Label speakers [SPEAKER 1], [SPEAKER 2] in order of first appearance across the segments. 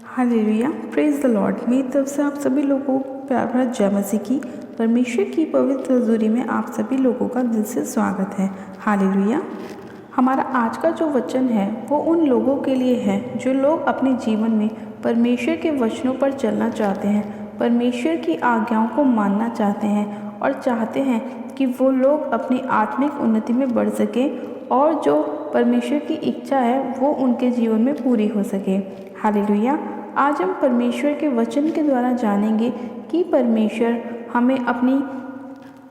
[SPEAKER 1] Hallelujah, praise the Lord. मेरी तरफ से आप सभी लोगों को प्यार भरा जय मसीह की। परमेश्वर की पवित्र हजूरी में आप सभी लोगों का दिल से स्वागत है। हालेलुया। हमारा आज का जो वचन है वो उन लोगों के लिए है जो लोग अपने जीवन में परमेश्वर के वचनों पर चलना चाहते हैं, परमेश्वर की आज्ञाओं को मानना चाहते हैं और चाहते हैं कि वो लोग अपनी आत्मिक उन्नति में बढ़ सकें और जो परमेश्वर की इच्छा है वो उनके जीवन में पूरी हो सके। हालेलुया। आज हम परमेश्वर के वचन के द्वारा जानेंगे कि परमेश्वर हमें अपनी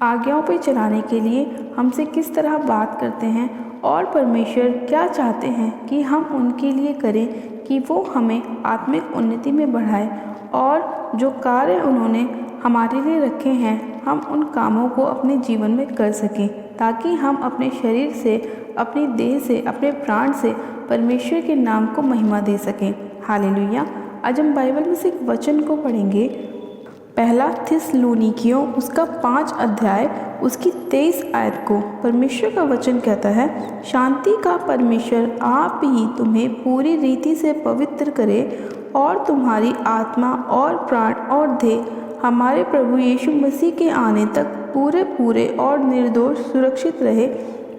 [SPEAKER 1] आज्ञाओं पर चलाने के लिए हमसे किस तरह बात करते हैं और परमेश्वर क्या चाहते हैं कि हम उनके लिए करें कि वो हमें आत्मिक उन्नति में बढ़ाए और जो कार्य उन्होंने हमारे लिए रखे हैं हम उन कामों को अपने जीवन में कर सकें, ताकि हम अपने शरीर से, अपनी देह से, अपने प्राण से परमेश्वर के नाम को महिमा दे सकें। हालेलुया। आज हम बाइबल में से एक वचन को पढ़ेंगे, पहला थिस्सलुनीकियों उसका 5 अध्याय उसकी 23 आयत को। परमेश्वर का वचन कहता है, शांति का परमेश्वर आप ही तुम्हें पूरी रीति से पवित्र करे और तुम्हारी आत्मा और प्राण और देह हमारे प्रभु यीशु मसीह के आने तक पूरे पूरे और निर्दोष सुरक्षित रहे।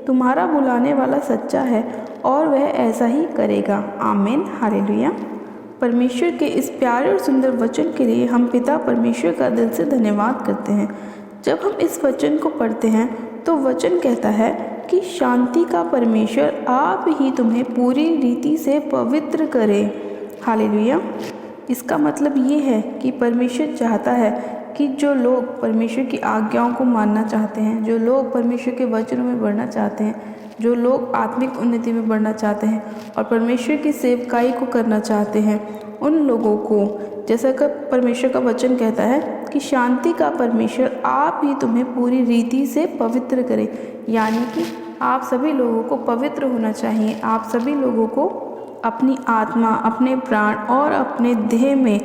[SPEAKER 1] तुम्हारा बुलाने वाला सच्चा है और वह ऐसा ही करेगा। आमीन। हालेलुया। परमेश्वर के इस प्यारे और सुंदर वचन के लिए हम पिता परमेश्वर का दिल से धन्यवाद करते हैं। जब हम इस वचन को पढ़ते हैं तो वचन कहता है कि शांति का परमेश्वर आप ही तुम्हें पूरी रीति से पवित्र करे। हालेलुया। इसका मतलब ये है कि परमेश्वर चाहता है कि जो लोग परमेश्वर की आज्ञाओं को मानना चाहते हैं, जो लोग परमेश्वर के वचनों में बढ़ना चाहते हैं, जो लोग आत्मिक उन्नति में बढ़ना चाहते हैं और परमेश्वर की सेवकाई को करना चाहते हैं, उन लोगों को, जैसा कि परमेश्वर का वचन कहता है कि शांति का परमेश्वर आप ही तुम्हें पूरी रीति से पवित्र करे। यानी कि आप सभी लोगों को पवित्र होना चाहिए। आप सभी लोगों को अपनी आत्मा, अपने प्राण और अपने देह में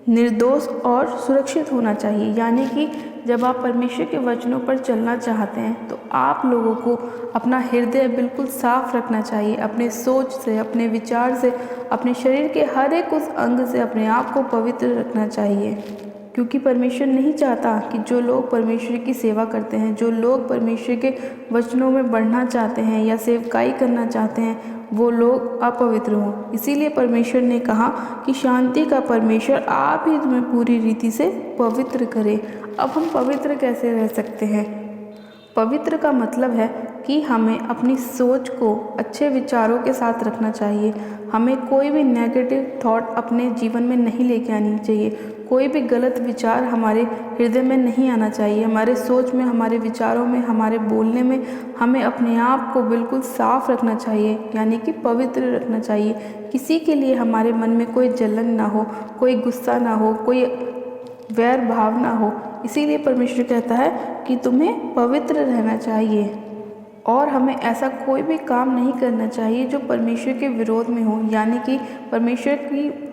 [SPEAKER 1] निर्दोष और सुरक्षित होना चाहिए। यानी कि जब आप परमेश्वर के वचनों पर चलना चाहते हैं तो आप लोगों को अपना हृदय बिल्कुल साफ रखना चाहिए। अपने सोच से, अपने विचार से, अपने शरीर के हर एक उस अंग से अपने आप को पवित्र रखना चाहिए, क्योंकि परमेश्वर नहीं चाहता कि जो लोग परमेश्वर की सेवा करते हैं, जो लोग परमेश्वर के वचनों में बढ़ना चाहते हैं या सेवकाई करना चाहते हैं, वो लोग अपवित्र हों। इसीलिए परमेश्वर ने कहा कि शांति का परमेश्वर आप ही तुम्हें पूरी रीति से पवित्र करे। अब हम पवित्र कैसे रह सकते हैं? पवित्र का मतलब है कि हमें अपनी सोच को अच्छे विचारों के साथ रखना चाहिए। हमें कोई भी नेगेटिव थॉट अपने जीवन में नहीं लेके आनी चाहिए। कोई भी गलत विचार हमारे हृदय में नहीं आना चाहिए। हमारे सोच में, हमारे विचारों में, हमारे बोलने में हमें अपने आप को बिल्कुल साफ रखना चाहिए, यानी कि पवित्र रखना चाहिए। किसी के लिए हमारे मन में कोई जलन ना हो, कोई गुस्सा ना हो, कोई वैर भाव ना हो। इसीलिए परमेश्वर कहता है कि तुम्हें पवित्र रहना चाहिए और हमें ऐसा कोई भी काम नहीं करना चाहिए जो परमेश्वर के विरोध में हो। यानी कि परमेश्वर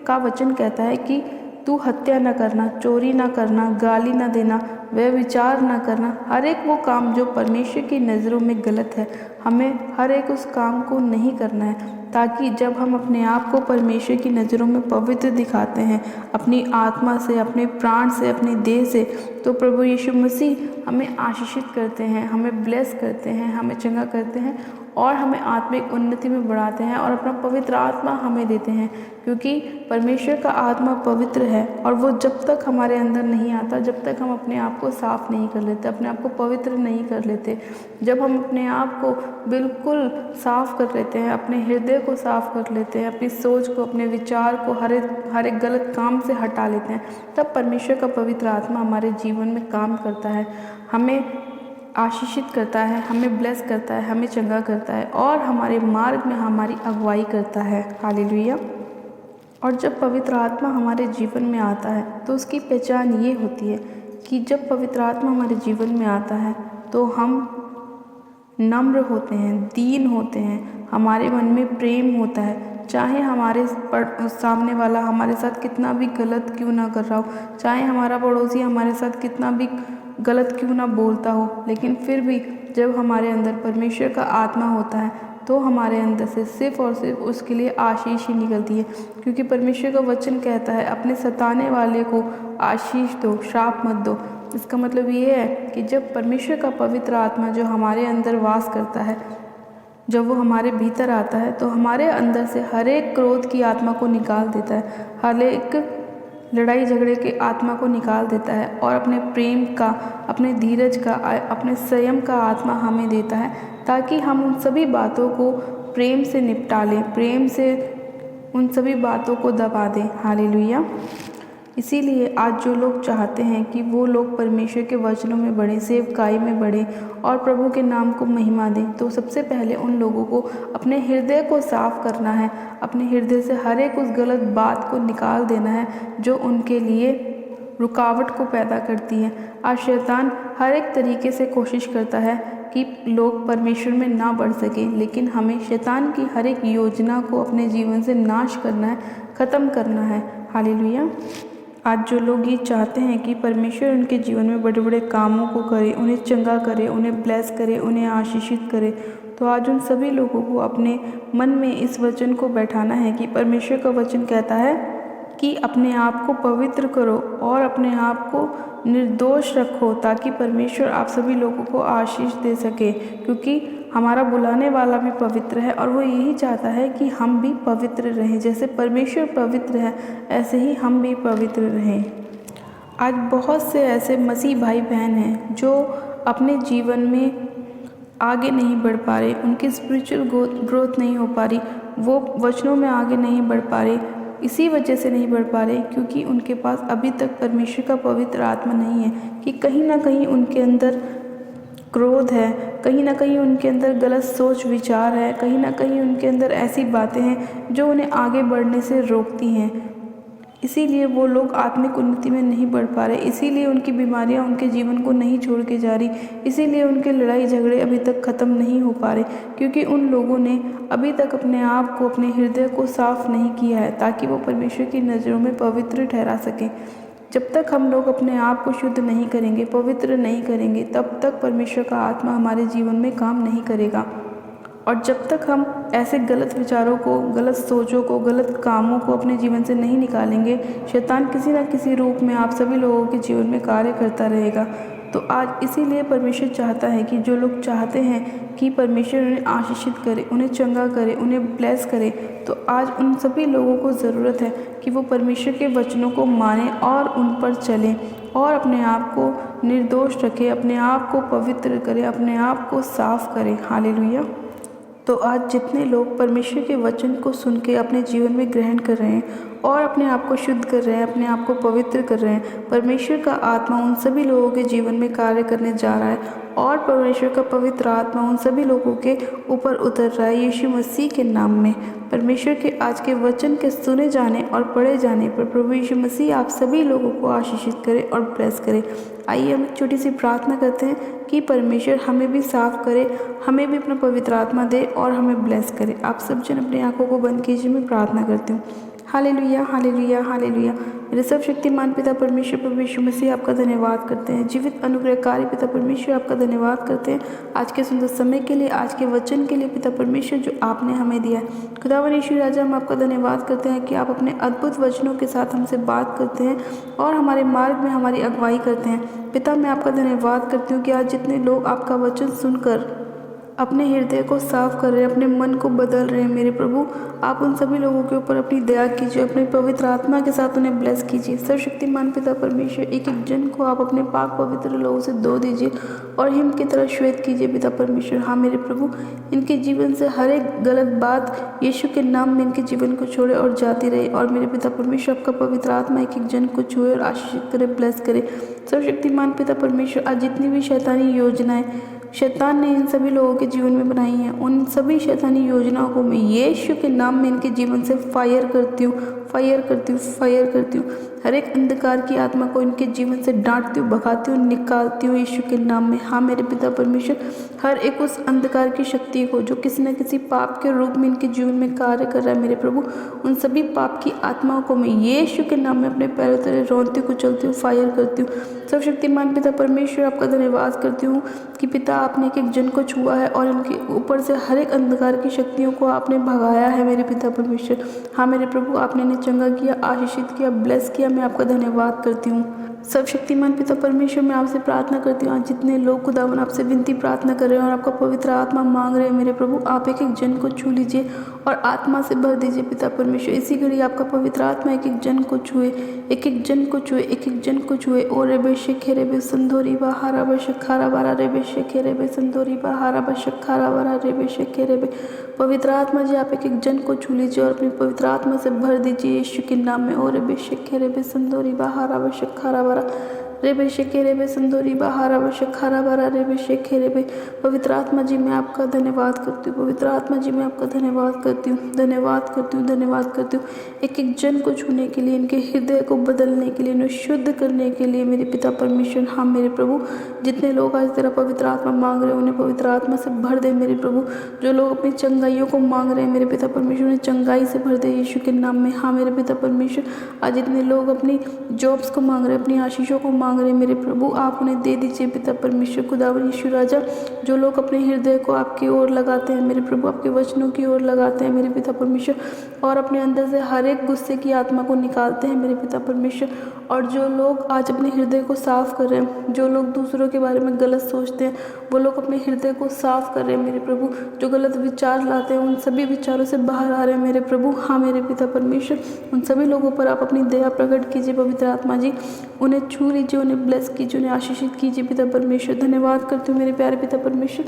[SPEAKER 1] का वचन कहता है कि तू हत्या न करना, चोरी न करना, गाली न देना, व्यभिचार न करना। हर एक वो काम जो परमेश्वर की नज़रों में गलत है, हमें हर एक उस काम को नहीं करना है, ताकि जब हम अपने आप को परमेश्वर की नज़रों में पवित्र दिखाते हैं, अपनी आत्मा से, अपने प्राण से, अपनी देह से, तो प्रभु यीशु मसीह हमें आशीषित करते हैं, हमें ब्लेस करते हैं, हमें चंगा करते हैं और हमें आत्मिक उन्नति में बढ़ाते हैं और अपना पवित्र आत्मा हमें देते हैं। क्योंकि परमेश्वर का आत्मा पवित्र है और वो जब तक हमारे अंदर नहीं आता, जब तक हम अपने आप को साफ नहीं कर लेते, अपने आप को पवित्र नहीं कर लेते, जब हम अपने आप को बिल्कुल साफ कर लेते हैं, अपने हृदय को साफ कर लेते हैं, अपनी सोच को, अपने विचार को हर एक गलत काम से हटा लेते हैं, तब परमेश्वर का पवित्र आत्मा हमारे जीवन में काम करता है, हमें आशीषित करता है, हमें ब्लेस करता है, हमें चंगा करता है और हमारे मार्ग में हमारी अगुवाई करता है। हालेलुया। और जब पवित्र आत्मा हमारे जीवन में आता है तो उसकी पहचान ये होती है कि जब पवित्र आत्मा हमारे जीवन में आता है तो हम नम्र होते हैं, दीन होते हैं, हमारे मन में प्रेम होता है। चाहे हमारे सामने वाला हमारे साथ कितना भी गलत क्यों ना कर रहा हो, चाहे हमारा पड़ोसी हमारे साथ कितना भी गलत क्यों ना बोलता हो, लेकिन फिर भी जब हमारे अंदर परमेश्वर का आत्मा होता है तो हमारे अंदर से सिर्फ और सिर्फ उसके लिए आशीष ही निकलती है, क्योंकि परमेश्वर का वचन कहता है अपने सताने वाले को आशीष दो, श्राप मत दो। इसका मतलब ये है कि जब परमेश्वर का पवित्र आत्मा जो हमारे अंदर वास करता है, जब वो हमारे भीतर आता है तो हमारे अंदर से हर एक क्रोध की आत्मा को निकाल देता है, हर एक लड़ाई झगड़े के आत्मा को निकाल देता है और अपने प्रेम का, अपने धीरज का, अपने संयम का आत्मा हमें देता है, ताकि हम उन सभी बातों को प्रेम से निपटा लें, प्रेम से उन सभी बातों को दबा दें। हालेलुया। इसीलिए आज जो लोग चाहते हैं कि वो लोग परमेश्वर के वचनों में बढ़ें, सेवकाई में बढ़ें और प्रभु के नाम को महिमा दें, तो सबसे पहले उन लोगों को अपने हृदय को साफ करना है, अपने हृदय से हर एक उस गलत बात को निकाल देना है जो उनके लिए रुकावट को पैदा करती है। आज शैतान हर एक तरीके से कोशिश करता है कि लोग परमेश्वर में ना बढ़ सके, लेकिन हमें शैतान की हर एक योजना को अपने जीवन से नाश करना है, ख़त्म करना है। हालेलुया। आज जो लोग ये चाहते हैं कि परमेश्वर उनके जीवन में बड़े बड़े कामों को करे, उन्हें चंगा करे, उन्हें ब्लेस करे, उन्हें आशीषित करे, तो आज उन सभी लोगों को अपने मन में इस वचन को बैठाना है कि परमेश्वर का वचन कहता है कि अपने आप को पवित्र करो और अपने आप को निर्दोष रखो, ताकि परमेश्वर आप सभी लोगों को आशीष दे सके, क्योंकि हमारा बुलाने वाला भी पवित्र है और वो यही चाहता है कि हम भी पवित्र रहें। जैसे परमेश्वर पवित्र है, ऐसे ही हम भी पवित्र रहें। आज बहुत से ऐसे मसीह भाई बहन हैं जो अपने जीवन में आगे नहीं बढ़ पा रहे, उनकी स्पिरिचुअल ग्रोथ नहीं हो पा रही, वो वचनों में आगे नहीं बढ़ पा रहे। इसी वजह से नहीं बढ़ पा रहे क्योंकि उनके पास अभी तक परमेश्वर का पवित्र आत्मा नहीं है, कि कहीं ना कहीं उनके अंदर क्रोध है, कहीं ना कहीं उनके अंदर गलत सोच विचार है, कहीं ना कहीं उनके अंदर ऐसी बातें हैं जो उन्हें आगे बढ़ने से रोकती हैं। इसीलिए वो लोग आत्मिक उन्नति में नहीं बढ़ पा रहे, इसीलिए उनकी बीमारियां उनके जीवन को नहीं छोड़ के जा रही, इसीलिए उनके लड़ाई झगड़े अभी तक ख़त्म नहीं हो पा रहे, क्योंकि उन लोगों ने अभी तक अपने आप को, अपने हृदय को साफ नहीं किया है, ताकि वो परमेश्वर की नज़रों में पवित्र ठहरा सकें। जब तक हम लोग अपने आप को शुद्ध नहीं करेंगे, पवित्र नहीं करेंगे, तब तक परमेश्वर का आत्मा हमारे जीवन में काम नहीं करेगा। और जब तक हम ऐसे गलत विचारों को, गलत सोचों को, गलत कामों को अपने जीवन से नहीं निकालेंगे, शैतान किसी न किसी रूप में आप सभी लोगों के जीवन में कार्य करता रहेगा। तो आज इसीलिए परमेश्वर चाहता है कि जो लोग चाहते हैं कि परमेश्वर उन्हें आशीषित करे, उन्हें चंगा करे, उन्हें ब्लेस करे, तो आज उन सभी लोगों को ज़रूरत है कि वो परमेश्वर के वचनों को माने और उन पर चलें और अपने आप को निर्दोष रखें, अपने आप को पवित्र करें, अपने आप को साफ करें। हालेलुया। तो आज जितने लोग परमेश्वर के वचन को सुन के अपने जीवन में ग्रहण कर रहे हैं और अपने आप को शुद्ध कर रहे हैं, अपने आप को पवित्र कर रहे हैं, परमेश्वर का आत्मा उन सभी लोगों के जीवन में कार्य करने जा रहा है और परमेश्वर का पवित्र आत्मा उन सभी लोगों के ऊपर उतर रहा है यीशु मसीह के नाम में। परमेश्वर के आज के वचन के सुने जाने और पढ़े जाने पर प्रभु यीशु मसीह आप सभी लोगों को आशीषित करे और ब्लेस करे। आइए हम एक छोटी सी प्रार्थना करते हैं कि परमेश्वर हमें भी साफ करे, हमें भी अपना पवित्र आत्मा दे और हमें ब्लेस करे। आप सब जन अपनी आंखों को बंद कीजिए, मैं प्रार्थना करती हूँ। Hallelujah, hallelujah, hallelujah. मेरे सर्वशक्तिमान पिता परमेश्वर प्रभु यीशु मसीह आपका धन्यवाद करते हैं। जीवित अनुग्रहकारी पिता परमेश्वर आपका धन्यवाद करते हैं आज के सुंदर समय के लिए, आज के वचन के लिए पिता परमेश्वर जो आपने हमें दिया है। खुदावन यीशु राजा, हम आपका धन्यवाद करते हैं कि आप अपने अद्भुत वचनों के साथ हमसे बात करते हैं और हमारे मार्ग में हमारी अगुवाई करते हैं। पिता, मैं आपका धन्यवाद करती हूँ कि आज जितने लोग आपका वचन सुनकर अपने हृदय को साफ कर रहे हैं, अपने मन को बदल रहे हैं, मेरे प्रभु आप उन सभी लोगों के ऊपर अपनी दया कीजिए, अपने पवित्र आत्मा के साथ उन्हें ब्लेस कीजिए। सर्वशक्तिमान पिता परमेश्वर, एक एक जन को आप अपने पाक पवित्र लोगों से धो दीजिए और हिम की तरह श्वेत कीजिए पिता परमेश्वर। हाँ मेरे प्रभु, इनके जीवन से हर एक गलत बात यीशु के नाम में इनके जीवन को छोड़े और जाती रहे और मेरे पिता परमेश्वर आपका पवित्र आत्मा एक एक जन को छुए और आशीषित करे, ब्लेस करे। सर्वशक्तिमान पिता परमेश्वर, आज जितनी भी शैतानी योजनाएं शैतान ने इन सभी लोगों के जीवन में बनाई हैं, उन सभी शैतानी योजनाओं को मैं यीशु के नाम में इनके जीवन से फायर करती हूँ, फायर करती हूँ, फायर करती हूँ। हर एक अंधकार की आत्मा को इनके जीवन से डांटती हूँ, भगाती हूँ, निकालती हूँ यीशु के नाम में। हाँ मेरे पिता परमेश्वर, हर एक उस अंधकार की शक्ति को जो किसी न किसी पाप के रूप में इनके जीवन में कार्य कर रहा है मेरे प्रभु, उन सभी पाप की आत्माओं को मैं यीशु के नाम में अपने पैरों तले रौंदती हूँ, कुचलती हूँ, फायर करती हूँ। सर्वशक्तिमान पिता परमेश्वर, आपका धन्यवाद करती हूँ कि पिता आपने एक एक जन को छुआ है और इनके ऊपर से हर एक अंधकार की शक्तियों को आपने भगाया है मेरे पिता परमेश्वर। हाँ मेरे प्रभु, आपने इन्हें चंगा किया, आशीषित किया, ब्लेस किया। मैं आपका धन्यवाद करती हूँ। सर्वशक्तिमान पिता परमेश्वर, मैं आपसे प्रार्थना करती हूँ, आज जितने लोग खुदावन आपसे विनती प्रार्थना कर रहे हैं और आपका पवित्र आत्मा मांग रहे हैं मेरे प्रभु, आप एक एक जन को छू लीजिए और आत्मा से भर दीजिए पिता परमेश्वर। इसी घड़ी आपका पवित्र आत्मा एक एक जन को छुए, एक एक जन को छुए, एक एक जन को छुए। और रेबे शेखे रेबे संदोरी बहारा बशखारा बारा रेबे शेखे रेबे संदोरी बहारा बशखारा बारा रेबे शेखे रेबे। पवित्र आत्मा जी, आप एक एक जन को छू लीजिए और अपनी पवित्र आत्मा से भर दीजिए यीशु के नाम में। और रेबे शेखे रेबे संदोरी बहारा बशखारा बारा रेबे शेखे रेबे संदोरी बहारा बशखारा बारा रेबे शेखे रेबे। पवित्र आत्मा जी, मैं आपका धन्यवाद करती हूँ। पवित्र आत्मा जी, मैं आपका धन्यवाद करती हूँ, धन्यवाद करती हूँ, धन्यवाद करती हूँ। एक एक जन को छूने के लिए, इनके हृदय को बदलने के लिए, इन्हें शुद्ध करने के लिए मेरे पिता परमेश्वर। हाँ मेरे प्रभु, जितने लोग आज तेरा पवित्र आत्मा मांग रहे हैं उन्हें पवित्र आत्मा से भर दे मेरे प्रभु। जो लोग अपनी चंगाइयों को मांग रहे हैं मेरे पिता परमेश्वर, उन्हें चंगाई से भर दे यीशु के नाम में। हाँ मेरे पिता परमेश्वर, आज जितने लोग अपनी जॉब्स को मांग रहे हैं, अपनी आशीषों को मांग रहे हैं मेरे प्रभु, आप उन्हें दे दीजिए पिता परमेश्वर। खुदावन यीशु राजा, जो लोग अपने हृदय को आपकी ओर लगाते हैं मेरे प्रभु, आपके वचनों की ओर लगाते हैं मेरे पिता परमेश्वर, और अपने अंदर से हर एक गुस्से की आत्मा को निकालते हैं मेरे पिता परमेश्वर। और जो लोग आज अपने हृदय को साफ कर रहे हैं, जो लोग दूसरों के बारे में गलत सोचते हैं, वो लोग अपने हृदय को साफ कर रहे हैं मेरे प्रभु। जो गलत विचार लाते हैं, उन सभी विचारों से बाहर आ रहे हैं मेरे प्रभु। हाँ मेरे पिता परमेश्वर, उन सभी लोगों पर आप अपनी दया प्रकट कीजिए पवित्र आत्मा जी। उन्हें छू लीजिए, उन्हें ब्लेस कीजिए, उन्हें आशीषित कीजिए पिता परमेश्वर। धन्यवाद करती हूँ मेरे प्यारे पिता परमेश्वर,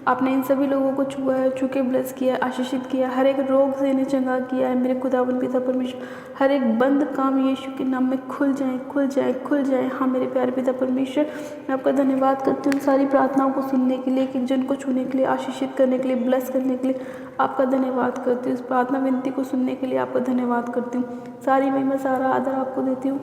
[SPEAKER 1] आपने इन सभी लोगों को छुआ है, छू के ब्लेस किया, आशीषित किया, हर एक रोग से इन्हें चंगा किया है मेरे खुदावन पिता परमेश्वर। हर एक बंद काम यीशु के नाम में खुल जाए, खुल जाए, खुल जाए। हाँ मेरे प्यारे पिता परमेश्वर, मैं आपका धन्यवाद करती हूँ सारी प्रार्थनाओं को सुनने के लिए, एक एक जन को छूने के लिए, आशीषित करने के लिए, ब्लेस करने के लिए आपका धन्यवाद करती हूँ। इस प्रार्थना विनती को सुनने के लिए आपका धन्यवाद करती हूँ। सारी महिमा, सारा आदर आपको देती हूँ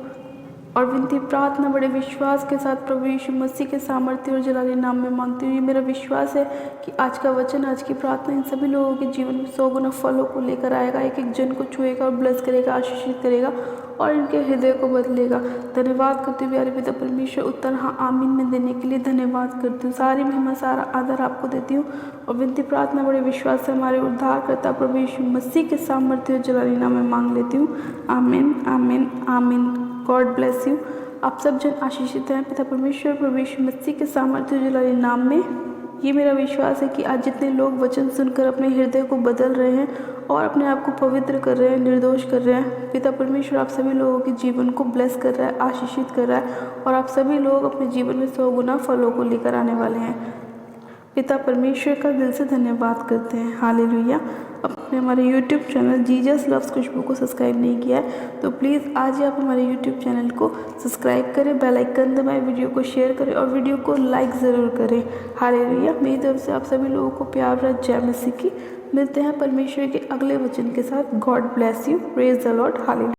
[SPEAKER 1] और विनती प्रार्थना बड़े विश्वास के साथ प्रभु यीशु मसीह के सामर्थ्य और जलाली नाम में मांगती हूँ। ये मेरा विश्वास है कि आज का वचन, आज की प्रार्थना इन सभी लोगों के जीवन में 100 गुना फलों को लेकर आएगा, एक एक जन को छुएगा और ब्लेस करेगा, आशीषित करेगा और इनके हृदय को बदलेगा। धन्यवाद करती हूँ प्यारे पिता परमेश्वर, उत्तर हाँ आमीन में देने के लिए धन्यवाद करती हूँ। सारी महिमा, सारा आदर आपको देती हूँ और विनती प्रार्थना बड़े विश्वास से हमारे उद्धार करता प्रभु यीशु मसीह के सामर्थ्य और जलाली नाम में मांग लेती हूँ। आमीन, आमीन, आमीन। God bless you. आप सब जन आशीषित हैं पिता परमेश्वर प्रभु यीशु मसीह के सामर्थ्य जलाली नाम में। ये मेरा विश्वास है कि आज जितने लोग वचन सुनकर अपने हृदय को बदल रहे हैं और अपने आप को पवित्र कर रहे हैं, निर्दोष कर रहे हैं, पिता परमेश्वर आप सभी लोगों के जीवन को ब्लेस कर रहा है, आशीषित कर रहा है और आप सभी लोग अपने जीवन में 100 गुना फलों को लेकर आने वाले हैं। पिता परमेश्वर का दिल से धन्यवाद करते हैं। हालेलुया। अपने हमारे YouTube चैनल जीजस लव्स खुशबू को सब्सक्राइब नहीं किया है तो प्लीज़ आज ही आप हमारे YouTube चैनल को सब्सक्राइब करें, बेल आइकन दबाएं, वीडियो को शेयर करें और वीडियो को लाइक ज़रूर करें। हालेलुया। मेरी तरफ से आप सभी लोगों को प्यार और जय मसीह की। मिलते हैं परमेश्वर के अगले वचन के साथ। God bless you. Praise the Lord. Hallelujah.